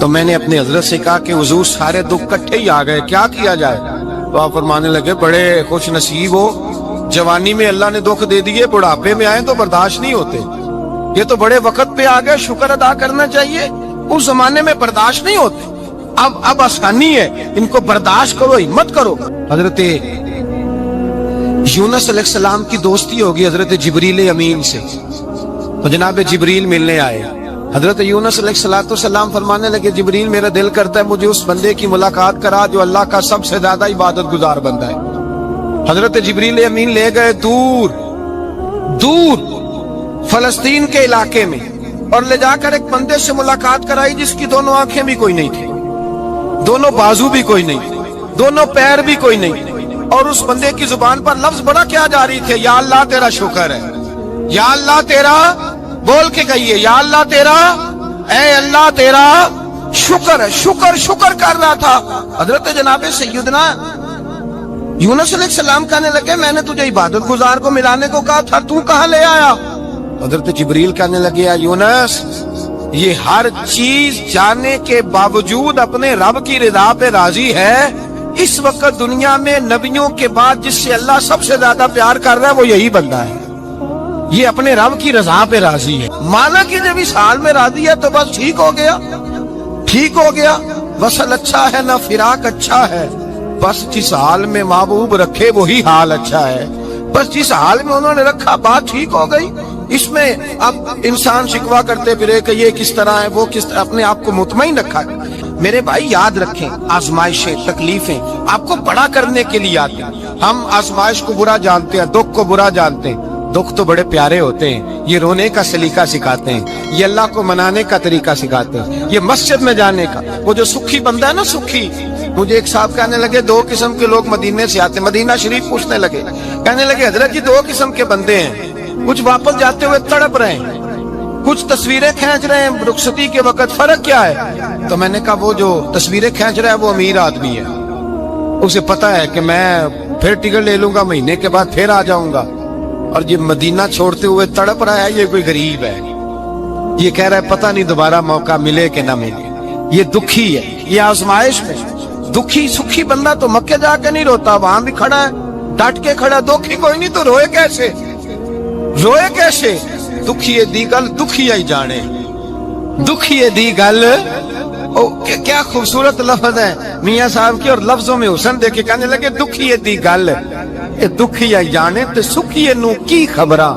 تو میں نے اپنے حضرت سے کہا کہ حضور سارے دکھ کٹھے ہی آ گئے، کیا کیا جائے؟ تو آپ فرمانے لگے بڑے خوش نصیب ہو، جوانی میں اللہ نے دکھ دے دیے، بڑھاپے میں آئے تو برداشت نہیں ہوتے، یہ تو بڑے وقت پہ آ گئے، شکر ادا کرنا چاہیے، اس زمانے میں برداشت نہیں ہوتے، اب آسانی ہے، ان کو برداشت کرو، ہمت کرو۔ حضرت یونس علیہ السلام کی دوستی ہوگی حضرت جبریل امین سے، تو جناب جبریل ملنے آئے، حضرت یونس علیہ السلام فرمانے لگے جبریل میرا دل کرتا ہے مجھے اس بندے کی ملاقات کرا جو اللہ کا سب سے زیادہ عبادت گزار بندہ ہے۔ حضرت جبریل امین لے گئے دور دور فلسطین کے علاقے میں، اور لے جا کر ایک بندے سے ملاقات کرائی جس کی دونوں آنکھیں بھی کوئی نہیں تھی، دونوں بازو بھی کوئی نہیں، دونوں پیر بھی کوئی نہیں، اور اس بندے کی زبان پر لفظ بڑا کیا جاری تھے، یا اللہ تیرا شکر ہے، یا اللہ تیرا، بول کے کہیے یا اللہ تیرا، اے اللہ تیرا شکر ہے، شکر شکر کر رہا تھا۔ حضرت جناب سیدنا یونس علیہ السلام کہنے لگے میں نے تجھے عبادت گزار کو ملانے کو کہا تھا، تو کہاں لے آیا؟ حضرت جبریل کہنے لگے یونس یہ ہر چیز جانے کے باوجود اپنے رب کی رضا پہ راضی ہے، اس وقت دنیا میں نبیوں کے بعد جس سے اللہ سب سے زیادہ پیار کر رہا ہے وہ یہی بندہ ہے، یہ اپنے رب کی رضا پہ راضی ہے، مانا کہ جب اس حال میں راضی ہے تو بس ٹھیک ہو گیا، ٹھیک ہو گیا، وصل اچھا ہے نہ فراق اچھا ہے، بس جس حال میں محبوب رکھے وہی حال اچھا ہے، بس جس حال میں انہوں نے رکھا بات ٹھیک ہو گئی۔ اس میں اب انسان شکوا کرتے پھرے کہ یہ کس طرح ہے وہ کس طرح، اپنے آپ کو مطمئن رکھا۔ میرے بھائی یاد رکھیں آزمائشیں تکلیفیں آپ کو بڑا کرنے کے لیے آتے ہیں، ہم آزمائش کو برا جانتے ہیں، دکھ کو برا جانتے ہیں، دکھ تو بڑے پیارے ہوتے ہیں، یہ رونے کا سلیقہ سکھاتے ہیں، یہ اللہ کو منانے کا طریقہ سکھاتے ہیں، یہ مسجد میں جانے کا، وہ جو سکھی بندہ ہے نا سکھی، مجھے ایک صاحب کہنے لگے دو قسم کے لوگ مدینے سے آتے، مدینہ شریف پوچھنے لگے، کہنے لگے حضرت جی دو قسم کے بندے ہیں، کچھ واپس جاتے ہوئے تڑپ رہے ہیں، کچھ تصویریں کھینچ رہے ہیں رخصتی کے وقت، فرق کیا ہے؟ تو میں نے کہا وہ جو تصویریں کھینچ رہا ہے وہ امیر آدمی ہے، اسے پتا ہے کہ میں پھر ٹکٹ لے لوں گا مہینے کے بعد پھر آ جاؤں گا، اور یہ مدینہ چھوڑتے ہوئے تڑپ رہا ہے یہ کوئی غریب ہے، یہ کہہ رہا ہے پتہ نہیں دوبارہ موقع ملے کہ نہ ملے، یہ دکھی ہے، یہ آزمائش میں دکھی سکھی بندہ تو مکے جا کے نہیں روتا، وہاں بھی کھڑا ہے ڈٹ کے کھڑا، دکھی کوئی نہیں تو روئے کیسے، روئے کیسے؟ دکھیے دی گل دکھیا ہی جانے، دکھیے دی گل، کیا خوبصورت لفظ ہے میاں صاحب کی، اور لفظوں میں حسن دیکھے کہنے لگے دکھیے دی گل اے دکھیا ہی جانے تے سکھیے نو کی خبراں،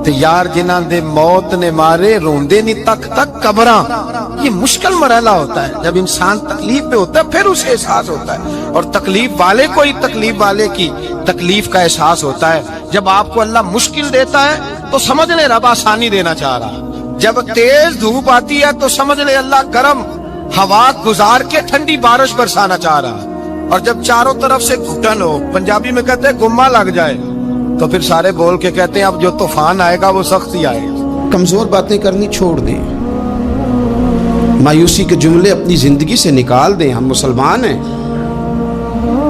تے یار جنہاں دے موت نے مارے روندے نہیں تک تک قبراں۔ یہ مشکل مرحلہ ہوتا ہے، جب انسان تکلیف میں ہوتا ہے پھر اسے احساس ہوتا ہے، اور تکلیف والے کو ہی تکلیف والے کی تکلیف کا احساس ہوتا ہے۔ جب آپ کو اللہ مشکل دیتا ہے تو سمجھ لے رب آسانی دینا چاہ رہا، جب تیز دھوپ آتی ہے تو سمجھ لے اللہ گرم ہوا گزار کے ٹھنڈی بارش برسانا چاہ رہا، اور جب چاروں طرف سے گھٹن ہو، پنجابی میں کہتے ہیں گمہ لگ جائے، تو پھر سارے بول کے کہتے ہیں اب جو طوفان آئے گا وہ سخت ہی آئے گا۔ کمزور باتیں کرنی چھوڑ دیں، مایوسی کے جملے اپنی زندگی سے نکال دیں، ہم مسلمان ہیں،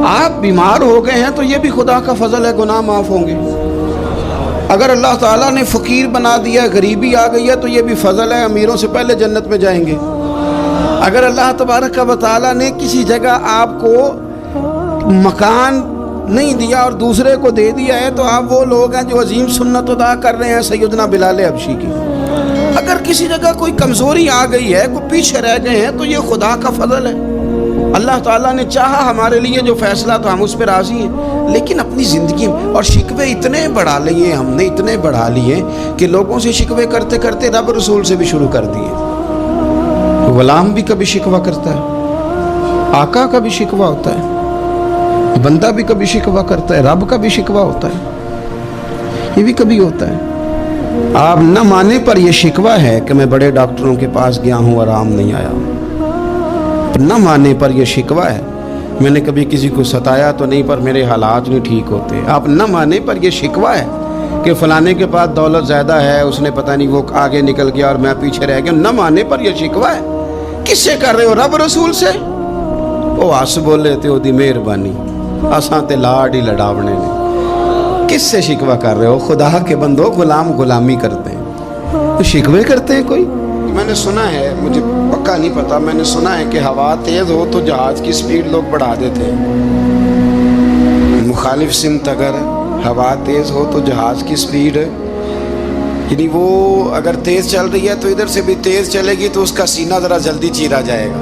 آپ بیمار ہو گئے ہیں تو یہ بھی خدا کا فضل ہے، گناہ معاف ہوں گے۔ اگر اللہ تعالیٰ نے فقیر بنا دیا، غریبی آ گئی ہے تو یہ بھی فضل ہے، امیروں سے پہلے جنت میں جائیں گے۔ اگر اللہ تبارک و تعالیٰ نے کسی جگہ آپ کو مکان نہیں دیا اور دوسرے کو دے دیا ہے تو آپ وہ لوگ ہیں جو عظیم سنت ادا کر رہے ہیں سیدنا بلال حبشی کی۔ اگر کسی جگہ کوئی کمزوری آ گئی ہے، کوئی پیچھے رہ گئے ہیں تو یہ خدا کا فضل ہے، اللہ تعالیٰ نے چاہا ہمارے لیے جو فیصلہ تو ہم اس پہ راضی ہیں۔ لیکن اپنی زندگی میں اور شکوے اتنے بڑھا لیے ہم نے، اتنے بڑھا لیے کہ لوگوں سے شکوے کرتے کرتے رب رسول سے بھی شروع کر دیے۔ غلام بھی کبھی شکوہ کرتا ہے، آقا کا بھی شکوہ ہوتا ہے، بندہ بھی کبھی شکوہ کرتا ہے، رب کا بھی شکوہ ہوتا ہے، یہ بھی کبھی ہوتا ہے۔ آپ نہ مانے پر یہ شکوہ ہے کہ میں بڑے ڈاکٹروں کے پاس گیا ہوں آرام نہیں آیا، نہ مانے پر یہ شکوہ ہے میں نے کبھی کسی کو ستایا تو نہیں پر میرے حالات نہیں ٹھیک ہوتے۔ آپ نہ مانے پر یہ شکوہ ہے کہ فلانے کے پاس دولت زیادہ ہے، اس نے پتہ نہیں وہ آگے نکل گیا اور میں پیچھے رہ گیا، نہ مانے پر یہ شکوہ ہے۔ کس سے کر رہے ہو؟ رب رسول سے؟ وہ آس بولے تے دی مہربانی آساں تے لاڈ ہی لڑاونے نے۔ کس سے شکوہ کر رہے ہو؟ خدا کے بندو، غلام غلامی کرتے ہیں تو شکوے کرتے ہیں کوئی؟ میں نے سنا ہے, مجھے پکا نہیں پتا, میں نے سنا ہے کہ ہوا تیز ہو تو جہاز کی سپیڈ لوگ بڑھا دیتے ہیں. مخالف سمت اگر ہوا تیز ہو تو جہاز کی سپیڈ, یعنی وہ اگر تیز چل رہی ہے تو ادھر سے بھی تیز چلے گی تو اس کا سینہ ذرا جلدی چیرا جائے گا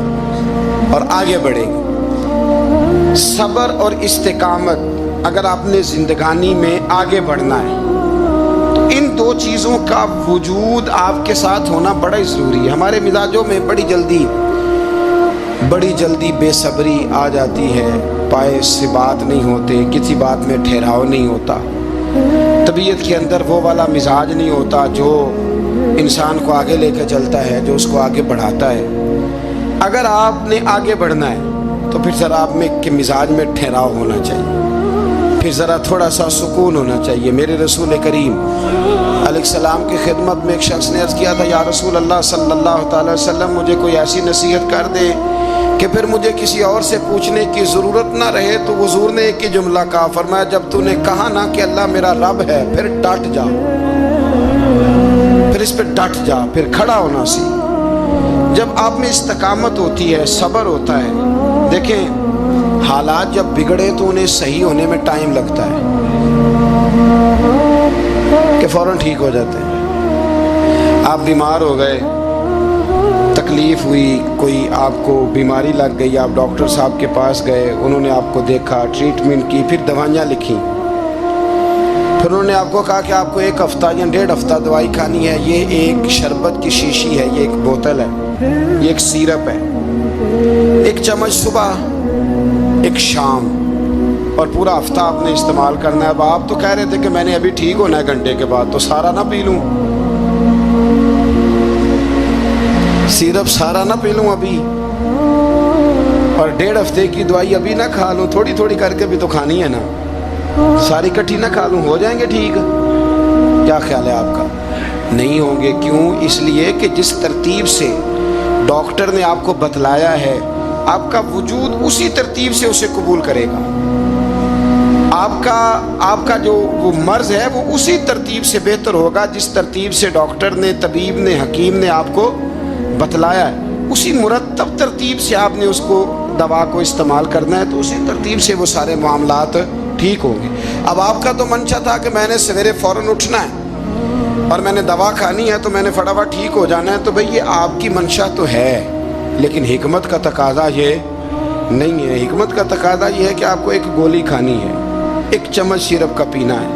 اور آگے بڑھے گی. صبر اور استقامت, اگر آپ نے زندگانی میں آگے بڑھنا ہے تو ان دو چیزوں کا وجود آپ کے ساتھ ہونا بڑا ہی ضروری ہے. ہمارے مزاجوں میں بڑی جلدی بے صبری آ جاتی ہے, پائے سے بات نہیں ہوتے, کسی بات میں ٹھہراؤ نہیں ہوتا, طبیعت کے اندر وہ والا مزاج نہیں ہوتا جو انسان کو آگے لے کے چلتا ہے, جو اس کو آگے بڑھاتا ہے. اگر آپ نے آگے بڑھنا ہے تو پھر ذرا آپ میں کے مزاج میں ٹھہراؤ ہونا چاہیے, پھر ذرا تھوڑا سا سکون ہونا چاہیے. میرے رسول کریم علیہ السلام کی خدمت میں ایک شخص نے عرض کیا تھا, یا رسول اللہ صلی اللہ تعالی وسلم, مجھے کوئی ایسی نصیحت کر دے کہ پھر مجھے کسی اور سے پوچھنے کی ضرورت نہ رہے. تو حضور نے ایک ہی جملہ کہا, فرمایا جب تو نے کہا نا کہ اللہ میرا رب ہے, پھر ڈٹ جا, پھر اس پہ ڈٹ جا, پھر کھڑا ہونا سی. جب آپ میں استقامت ہوتی ہے, صبر ہوتا ہے, دیکھیں حالات جب بگڑے تو انہیں صحیح ہونے میں ٹائم لگتا ہے کہ فوراً ٹھیک ہو جاتے ہیں. آپ بیمار ہو گئے, تکلیف ہوئی, کوئی آپ کو بیماری لگ گئی, آپ ڈاکٹر صاحب کے پاس گئے, انہوں نے آپ کو دیکھا, ٹریٹمنٹ کی, پھر دوائیاں لکھی, پھر انہوں نے آپ کو کہا کہ آپ کو 1 ہفتہ یا 1.5 ہفتہ دوائی کھانی ہے. یہ ایک شربت کی شیشی ہے, یہ ایک بوتل ہے, یہ ایک سیرپ ہے, 1 چمچ صبح 1 شام, اور پورا ہفتہ آپ نے استعمال کرنا ہے. اب آپ تو کہہ رہے تھے کہ میں نے ابھی ٹھیک ہونا ہے گھنٹے کے بعد, تو سارا نہ پی لوں, سیرپ سارا نہ پی لوں ابھی, اور 1.5 ہفتے کی دوائی ابھی نہ کھا لوں, تھوڑی تھوڑی کر کے بھی تو کھانی ہے نا, ساری کٹھی نہ کھا لوں, ہو جائیں گے ٹھیک؟ کیا خیال ہے آپ کا؟ نہیں ہوں گے. کیوں؟ اس لیے کہ جس ترتیب سے ڈاکٹر نے آپ کو بتلایا ہے, آپ کا وجود اسی ترتیب سے اسے قبول کرے گا. آپ کا جو وہ مرض ہے وہ اسی ترتیب سے بہتر ہوگا جس ترتیب سے ڈاکٹر نے, طبیب نے, حکیم نے آپ کو بتلایا ہے. اسی مرتب ترتیب سے آپ نے اس کو دوا کو استعمال کرنا ہے, تو اسی ترتیب سے وہ سارے معاملات ٹھیک ہوں گے. اب آپ کا تو منشا تھا کہ میں نے سویرے فوراً اٹھنا ہے اور میں نے دوا کھانی ہے تو میں نے فٹافٹ ٹھیک ہو جانا ہے, تو بھئی یہ آپ کی منشا تو ہے, لیکن حکمت کا تقاضا یہ نہیں ہے. حکمت کا تقاضا یہ ہے کہ آپ کو 1 گولی کھانی ہے, 1 چمچ سیرپ کا پینا ہے,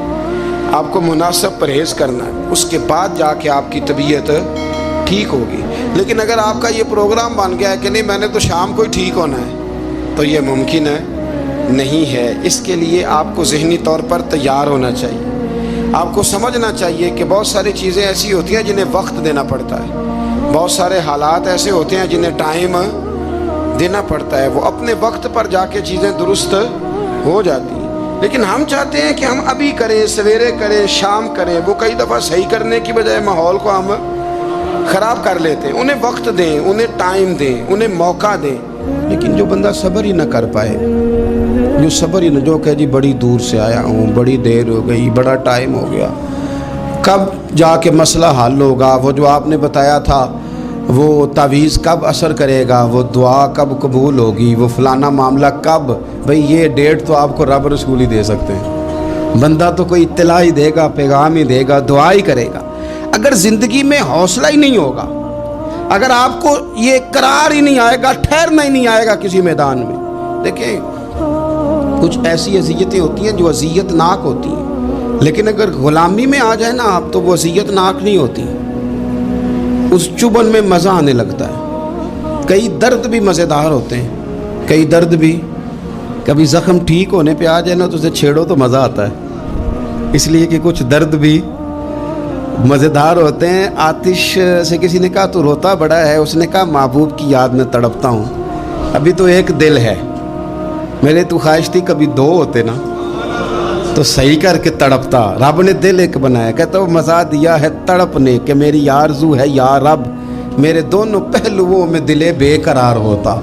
آپ کو مناسب پرہیز کرنا ہے, اس کے بعد جا کے آپ کی طبیعت ٹھیک ہوگی. لیکن اگر آپ کا یہ پروگرام بن گیا ہے کہ نہیں میں نے تو شام کو ہی ٹھیک ہونا ہے, تو یہ ممکن ہے نہیں ہے. اس کے لیے آپ کو ذہنی طور پر تیار ہونا چاہیے. آپ کو سمجھنا چاہیے کہ بہت ساری چیزیں ایسی ہوتی ہیں جنہیں وقت دینا پڑتا ہے, بہت سارے حالات ایسے ہوتے ہیں جنہیں ٹائم دینا پڑتا ہے, وہ اپنے وقت پر جا کے چیزیں درست ہو جاتی ہیں. لیکن ہم چاہتے ہیں کہ ہم ابھی کریں, سویرے کریں, شام کریں. وہ کئی دفعہ صحیح کرنے کی بجائے ماحول کو ہم خراب کر لیتے ہیں. انہیں وقت دیں, انہیں ٹائم دیں, انہیں موقع دیں. لیکن جو بندہ صبر ہی نہ کر پائے, جو صبر ہی نہ, جو کہ جی بڑی دور سے آیا ہوں, بڑی دیر ہو گئی, بڑا ٹائم ہو گیا, کب جا کے مسئلہ حل ہوگا, وہ جو آپ نے بتایا تھا وہ تعویذ کب اثر کرے گا, وہ دعا کب قبول ہوگی, وہ فلانا معاملہ کب, بھئی یہ ڈیٹ تو آپ کو رب رسول ہی دے سکتے ہیں. بندہ تو کوئی اطلاع ہی دے گا, پیغام ہی دے گا, دعا ہی کرے گا. اگر زندگی میں حوصلہ ہی نہیں ہوگا, اگر آپ کو یہ قرار ہی نہیں آئے گا, ٹھہرنا ہی نہیں آئے گا کسی میدان میں. دیکھیں کچھ ایسی اذیتیں ہوتی ہیں جو اذیت ناک ہوتی ہیں, لیکن اگر غلامی میں آ جائے نا آپ, تو وہ اذیت ناک نہیں ہوتی, اس چبھن میں مزہ آنے لگتا ہے. کئی درد بھی مزیدار ہوتے ہیں, کئی درد بھی, کبھی زخم ٹھیک ہونے پہ آ جائے نا تو اسے چھیڑو تو مزہ آتا ہے, اس لیے کہ کچھ درد بھی مزیدار ہوتے ہیں. آتش سے کسی نے کہا تو روتا بڑا ہے, اس نے کہا محبوب کی یاد میں تڑپتا ہوں, ابھی تو 1 دل ہے, میرے تو خواہش تھی کبھی 2 ہوتے نا تو صحیح کر کے تڑپتا. رب نے دل 1 بنایا, کہتا وہ مزہ دیا ہے تڑپ نے کہ میری آرزو ہے یا رب, میرے دونوں پہلوؤں میں دل بے قرار ہوتا.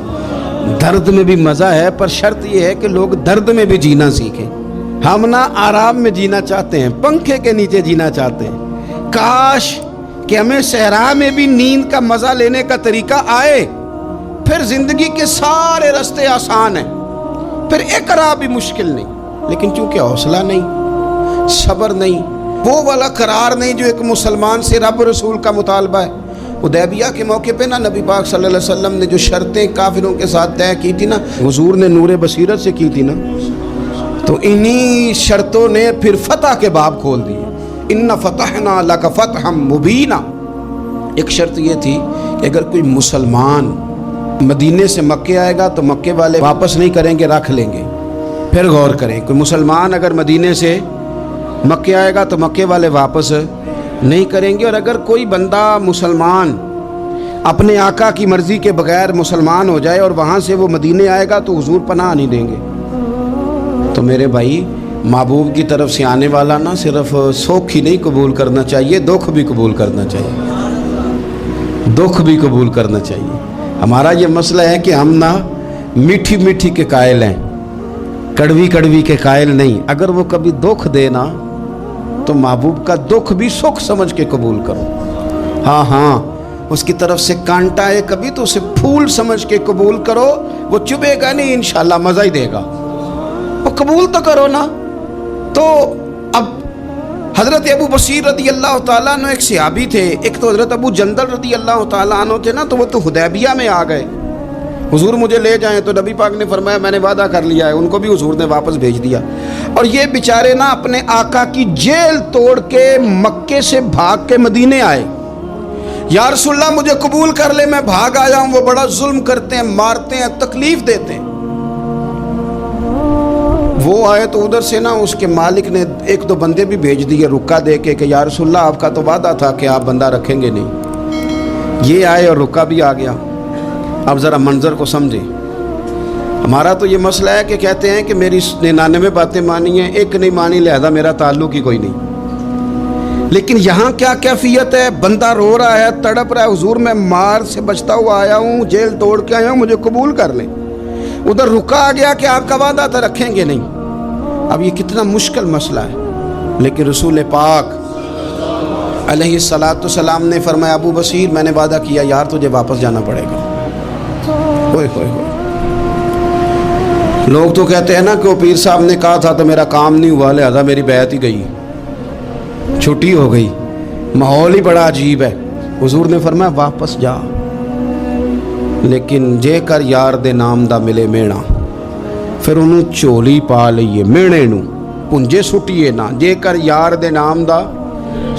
درد میں بھی مزہ ہے, پر شرط یہ ہے کہ لوگ درد میں بھی جینا سیکھیں. ہم نہ آرام میں جینا چاہتے ہیں, پنکھے کے نیچے جینا چاہتے ہیں. کاش کہ ہمیں صحرا میں بھی نیند کا مزہ لینے کا طریقہ آئے. پھر زندگی کے سارے راستے آسان ہیں, پھر اقرا بھی مشکل نہیں. لیکن چونکہ حوصلہ نہیں, صبر نہیں, وہ والا قرار نہیں جو ایک مسلمان سے رب رسول کا مطالبہ ہے. حدیبیہ کے موقع پہ نا نبی پاک صلی اللہ علیہ وسلم نے جو شرطیں کافروں کے ساتھ طے کی تھی نا, حضور نے نور بصیرت سے کی تھی نا, تو انہی شرطوں نے پھر فتح کے باب کھول دیے. ان فتحنا لک فتحا مبینا. ایک شرط یہ تھی کہ اگر کوئی مسلمان مدینے سے مکے آئے گا تو مکے والے واپس نہیں کریں گے, رکھ لیں گے. پھر غور کریں, کوئی مسلمان اگر مدینے سے مکے آئے گا تو مکے والے واپس نہیں کریں گے. اور اگر کوئی بندہ مسلمان اپنے آقا کی مرضی کے بغیر مسلمان ہو جائے اور وہاں سے وہ مدینے آئے گا تو حضور پناہ نہیں دیں گے. تو میرے بھائی, محبوب کی طرف سے آنے والا نہ صرف سوکھ ہی نہیں قبول کرنا چاہیے, دکھ بھی قبول کرنا چاہیے, دکھ بھی قبول کرنا چاہیے. ہمارا یہ مسئلہ ہے کہ ہم نہ میٹھی میٹھی کے قائل ہیں, کڑوی کڑوی کے قائل نہیں. اگر وہ کبھی دکھ دے نا تو محبوب کا دکھ بھی سکھ سمجھ کے قبول کرو. ہاں, اس کی طرف سے کانٹا ہے کبھی تو اسے پھول سمجھ کے قبول کرو. وہ چبھے گا نہیں, انشاءاللہ مزہ ہی دے گا. وہ قبول تو کرو نا. تو اب حضرت ابو بصیر رضی اللہ تعالیٰ عنہ ایک صحابی تھے, ایک تو حضرت ابو جندل رضی اللہ تعالیٰ عنہ تھے نا, تو وہ تو حدیبیہ میں آ گئے. حضور مجھے لے جائیں, تو نبی پاک نے فرمایا میں نے وعدہ کر لیا ہے. ان کو بھی حضور نے واپس بھیج دیا. اور یہ بیچارے نا اپنے آقا کی جیل توڑ کے مکے سے بھاگ کے مدینے آئے. یا رسول اللہ مجھے قبول کر لے, میں بھاگ آیا ہوں. وہ بڑا ظلم کرتے ہیں, مارتے ہیں, تکلیف دیتے ہیں. وہ آئے تو ادھر سے نا اس کے مالک نے ایک دو بندے بھی بھیج دیے رکا دے کے کہ یا رسول اللہ آپ کا تو وعدہ تھا کہ آپ بندہ رکھیں گے نہیں. یہ آئے اور رکا بھی آ گیا. اب ذرا منظر کو سمجھیں. ہمارا تو یہ مسئلہ ہے کہ کہتے ہیں کہ میری 99 باتیں مانی ہیں, ایک نہیں مانی, لہذا میرا تعلق ہی کوئی نہیں. لیکن یہاں کیا کیفیت ہے, بندہ رو رہا ہے, تڑپ رہا ہے, حضور میں مار سے بچتا ہوا آیا ہوں, جیل توڑ کے آیا ہوں, مجھے قبول کر لیں. ادھر رکا آ گیا کہ آپ کا وعدہ تھا رکھیں گے نہیں. اب یہ کتنا مشکل مسئلہ ہے. لیکن رسول پاک علیہ السلام نے فرمایا ابو بصیر میں نے وعدہ کیا یار تجھے واپس جانا پڑے گا. ہوئے ہوئے ہوئے. لوگ تو کہتے ہیں نا کہ وہ پیر صاحب نے کہا تھا تو میرا کام نہیں ہوا, لہذا میری بیعت ہی گئی, چھٹی ہو گئی. ماحول ہی بڑا عجیب ہے. حضور نے فرمایا واپس جا, لیکن جے کر یار دے نام دا ملے مینا. پھر انہوں چولی پا لئیے مینے نو, پنجے سٹیے نا. جے کر یار دے نام دا,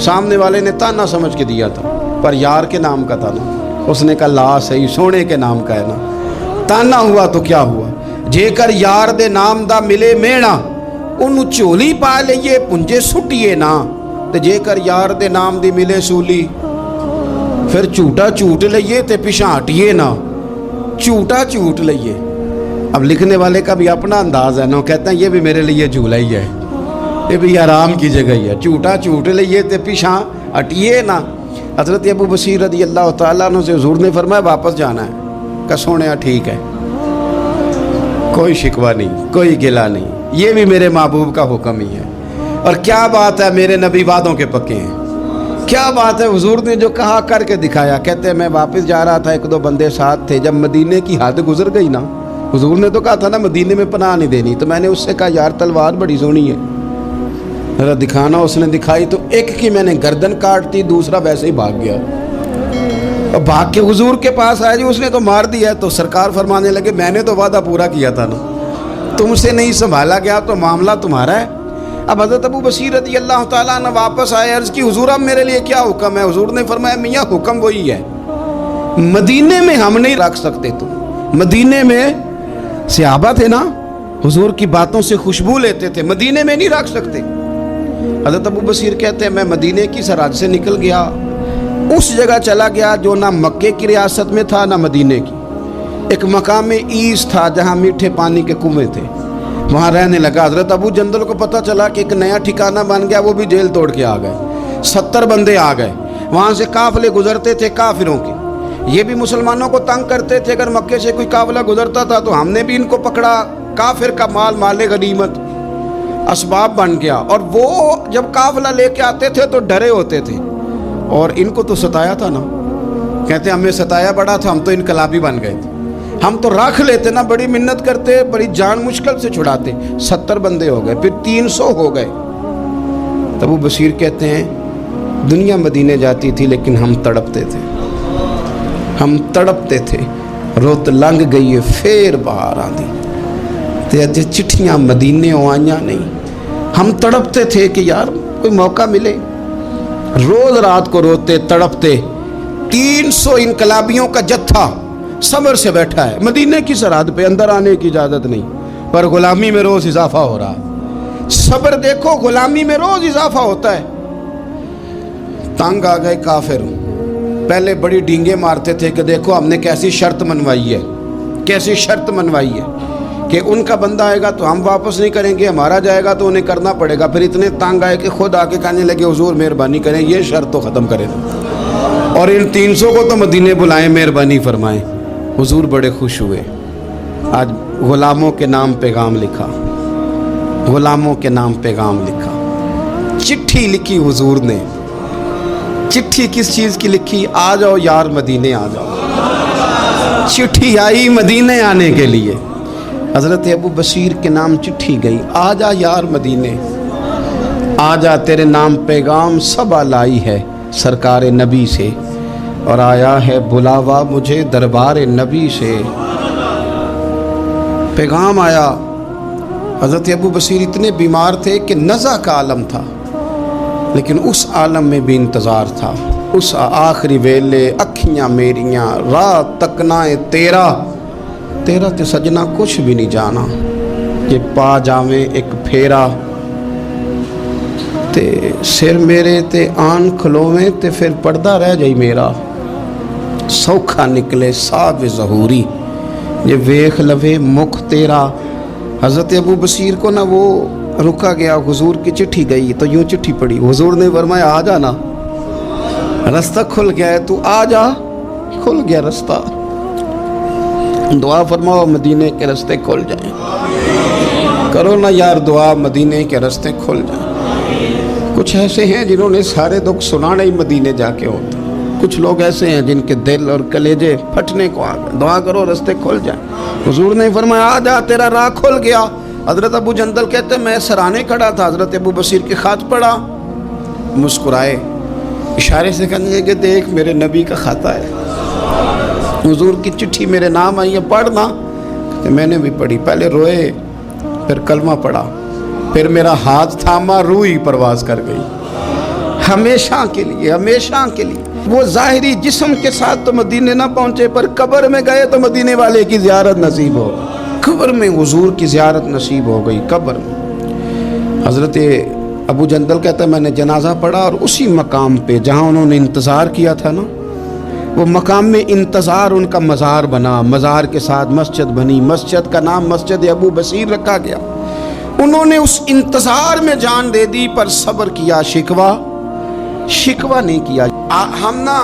سامنے والے نے تانا سمجھ کے دیا تھا پر یار کے نام کا تھا نا. اس نے کہا لا صحیح, سونے کے نام کا ہے نا. تانا ہوا تو کیا ہوا. جے کر یار دے نام دا ملے مینا, انہوں چولی پا لئیے پنجے سٹیے نا. تے جے کر یار دے نام دی ملے سولی, پھر جھوٹا جھوٹ لئیے تے پیچھے ہٹیے نا. جھوٹا جھوٹ لئیے. اب لکھنے والے کا بھی اپنا انداز ہے نا, کہتے ہیں یہ بھی میرے لیے جھولا ہی ہے, یہ بھی آرام کی جگہ ہی ہے. جھوٹا جھوٹ لئیے تے پیچھے ہٹیے نا. حضرت ابو بصیر رضی اللہ تعالیٰ عنہ سے حضور نے فرمایا واپس جانا ہے. کہ سونے ٹھیک ہے, کوئی شکوہ نہیں, کوئی گلہ نہیں, یہ بھی میرے محبوب کا حکم ہی ہے. اور کیا بات ہے, میرے نبی وعدوں کے پکے ہیں. کیا بات ہے, حضور نے جو کہا کر کے دکھایا. کہتے ہیں میں واپس جا رہا تھا, ایک دو بندے ساتھ تھے. جب مدینے کی حد گزر گئی نا, حضور نے تو کہا تھا نا مدینے میں پناہ نہیں دینی, تو میں نے اس سے کہا یار تلوار بڑی سونی ہے, ذرا دکھانا. اس نے دکھائی تو ایک کی میں نے گردن کاٹ دی, دوسرا ویسے ہی بھاگ گیا. اور بھاگ کے حضور کے پاس آیا, جی اس نے تو مار دیا. تو سرکار فرمانے لگے میں نے تو وعدہ پورا کیا تھا نا, تم سے نہیں سنبھالا گیا تو معاملہ تمہارا ہے. اب حضرت ابو بصیر رضی اللہ تعالیٰ عنہ واپس آئے, عرض کی حضور اب میرے لیے کیا حکم ہے. حضور نے فرمایا میاں حکم وہی ہے, مدینے میں ہم نہیں رکھ سکتے. تم مدینے میں صحابہ تھے نا, حضور کی باتوں سے خوشبو لیتے تھے, مدینے میں نہیں رکھ سکتے. حضرت ابو بصیر کہتے ہیں میں مدینے کی سرحد سے نکل گیا, اس جگہ چلا گیا جو نہ مکے کی ریاست میں تھا نہ مدینے کی. ایک مقام ایس تھا جہاں میٹھے پانی کے کنویں تھے, وہاں رہنے لگا. حضرت ابو جندل کو پتہ چلا کہ ایک نیا ٹھکانہ بن گیا, وہ بھی جیل توڑ کے آ گئے. 70 بندے آ گئے. وہاں سے قافلے گزرتے تھے کافروں کے, یہ بھی مسلمانوں کو تنگ کرتے تھے. اگر مکے سے کوئی قافلہ گزرتا تھا تو ہم نے بھی ان کو پکڑا. کافر کا مال مال غنیمت اسباب بن گیا. اور وہ جب قافلہ لے کے آتے تھے تو ڈرے ہوتے تھے, اور ان کو تو ستایا تھا نا. کہتے ہیں ہمیں ستایا بڑا تھا, ہم تو انقلابی بن گئے تھے. ہم تو رکھ لیتے نا, بڑی منت کرتے, بڑی جان مشکل سے چھڑاتے. 70 بندے ہو گئے, پھر 300 ہو گئے. تب ابو بصیر کہتے ہیں دنیا مدینے جاتی تھی لیکن ہم تڑپتے تھے, ہم تڑپتے تھے. روت لنگ گئی ہے پھر باہر آندی تے اج چٹھیاں مدینے آئیاں نہیں. ہم تڑپتے تھے کہ یار کوئی موقع ملے. روز رات کو روتے تڑپتے. 300 انقلابیوں کا جتھا صبر سے بیٹھا ہے مدینے کی سرحد پہ, اندر آنے کی اجازت نہیں, پر غلامی میں روز اضافہ ہو رہا. صبر دیکھو, غلامی میں روز اضافہ ہوتا ہے. تنگ آ گئے کافر. پہلے بڑی ڈینگیں مارتے تھے کہ دیکھو ہم نے کیسی شرط منوائی ہے, کیسی شرط منوائی ہے کہ ان کا بندہ آئے گا تو ہم واپس نہیں کریں گے, ہمارا جائے گا تو انہیں کرنا پڑے گا. پھر اتنے تنگ آئے کہ خود آ کے کہنے لگے حضور مہربانی کریں یہ شرط تو ختم کریں, اور ان 300 کو تو مدینے بلائیں, مہربانی فرمائیں. حضور بڑے خوش ہوئے. آج غلاموں کے نام پیغام لکھا, غلاموں کے نام پیغام لکھا. چٹھی لکھی حضور نے. چٹھی کس چیز کی لکھی؟ آ جاؤ یار مدینے آ جاؤ. چٹھی آئی مدینے آنے کے لیے. حضرت ابو بصیر کے نام چٹھی گئی, آ جا یار مدینے, آ جا تیرے نام پیغام سب لائی ہے سرکار نبی سے, اور آیا ہے بلاوا مجھے دربار نبی سے. پیغام آیا. حضرت ابو بصیر اتنے بیمار تھے کہ نزع کا عالم تھا, لیکن اس عالم میں بھی انتظار تھا. اس آخری ویلے اکھیاں میریاں رات تکنائے تیرا, تیرا تے سجنا کچھ بھی نہیں جانا. یہ پا جاویں ایک پھیرا تے سر میرے تے آن کھلویں تے پھر پردہ رہ جائی میرا. سوکھا نکلے صاحب ظہوری یہ ویخ لوے مکھ تیرا. حضرت ابو بصیر کو نا وہ رکا گیا. حضور کی چٹھی گئی تو یوں چٹھی پڑھی. حضور نے فرمایا آ جانا, رستہ کھل گیا ہے, تو آ جا, کھل گیا رستہ. دعا فرماؤ مدینے کے رستے کھل جائیں. کرو نا یار دعا مدینے کے رستے کھل جائیں. کچھ ایسے ہیں جنہوں نے سارے دکھ سنانے ہی مدینے جا کے ہوتے. کچھ لوگ ایسے ہیں جن کے دل اور کلیجے پھٹنے کو آ گئے. دعا کرو رستے کھل جائیں. حضور نے فرمایا آ جا تیرا راہ کھل گیا. حضرت ابو جندل کہتے ہیں میں سرانے کھڑا تھا, حضرت ابو بصیر کے خط پڑھا, مسکرائے, اشارے سے کہنے لگے کہ دیکھ میرے نبی کا خط ہے, حضور کی چٹھی میرے نام آئی ہے, پڑھنا. کہ میں نے بھی پڑھی. پہلے روئے, پھر کلمہ پڑھا, پھر میرا ہاتھ تھاما, روح ہی پرواز کر گئی. ہمیشہ کے لیے, ہمیشہ کے لیے. وہ ظاہری جسم کے ساتھ تو مدینے نہ پہنچے, پر قبر میں گئے تو مدینے والے کی زیارت نصیب ہو. قبر میں حضور کی زیارت نصیب ہو گئی. قبر میں حضرت ابو جندل کہتا ہے میں نے جنازہ پڑھا, اور اسی مقام پہ جہاں انہوں نے انتظار کیا تھا نا, وہ مقام میں انتظار ان کا مزار بنا. مزار کے ساتھ مسجد بنی. مسجد کا نام مسجد ابو بصیر رکھا گیا. انہوں نے اس انتظار میں جان دے دی, پر صبر کیا. شکوہ نہیں کیا. ہم نا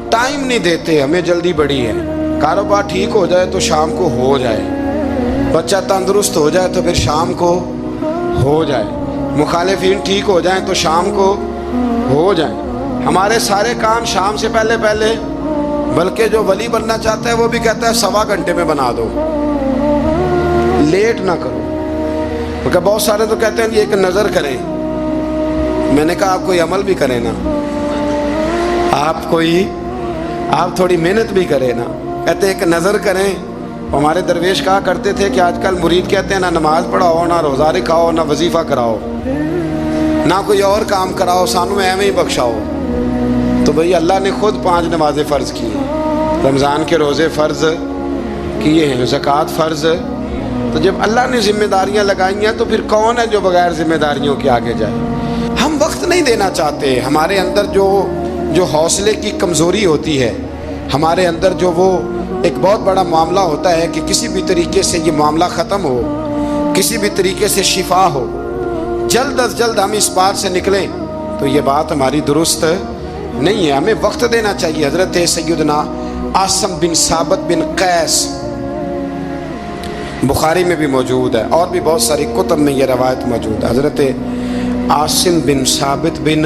ٹائم نہیں دیتے, ہمیں جلدی بڑی ہے. کاروبار ٹھیک ہو جائے تو شام کو ہو جائے, بچہ تندرست ہو جائے تو پھر شام کو ہو جائے, مخالفین ٹھیک ہو جائیں تو شام کو ہو جائیں. ہمارے سارے کام شام سے پہلے پہلے, بلکہ جو ولی بننا چاہتا ہے وہ بھی کہتا ہے 1.25 گھنٹے میں بنا دو, لیٹ نہ کرو. کیونکہ بہت سارے تو کہتے ہیں یہ ایک نظر کریں. میں نے کہا آپ کوئی عمل بھی کریں نا, آپ تھوڑی محنت بھی کریں نا. کہتے ہیں ایک نظر کریں. ہمارے درویش کہا کرتے تھے کہ آج کل مرید کہتے ہیں نہ نماز پڑھاؤ, نہ روزہ رکھاؤ, نہ وظیفہ کراؤ, نہ کوئی اور کام کراؤ, سانو ایویں ہی بخشاؤ. تو بھئی اللہ نے خود 5 نمازیں فرض کی ہیں, رمضان کے روزے فرض کیے ہیں, زکوٰۃ فرض. تو جب اللہ نے ذمہ داریاں لگائی ہیں تو پھر کون ہے جو بغیر ذمہ داریوں کے آگے جائے. ہم وقت نہیں دینا چاہتے. ہمارے اندر جو حوصلے کی کمزوری ہوتی ہے, ہمارے اندر جو وہ ایک بہت بڑا معاملہ ہوتا ہے کہ کسی بھی طریقے سے یہ معاملہ ختم ہو, کسی بھی طریقے سے شفا ہو, جلد از جلد ہم اس بات سے نکلیں, تو یہ بات ہماری درست نہیں ہے. ہمیں وقت دینا چاہیے. حضرت سیدنا عاصم بن ثابت بن قیس بخاری میں بھی موجود ہے, اور بھی بہت ساری کتب میں یہ روایت موجود ہے. حضرت عاصم بن ثابت بن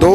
2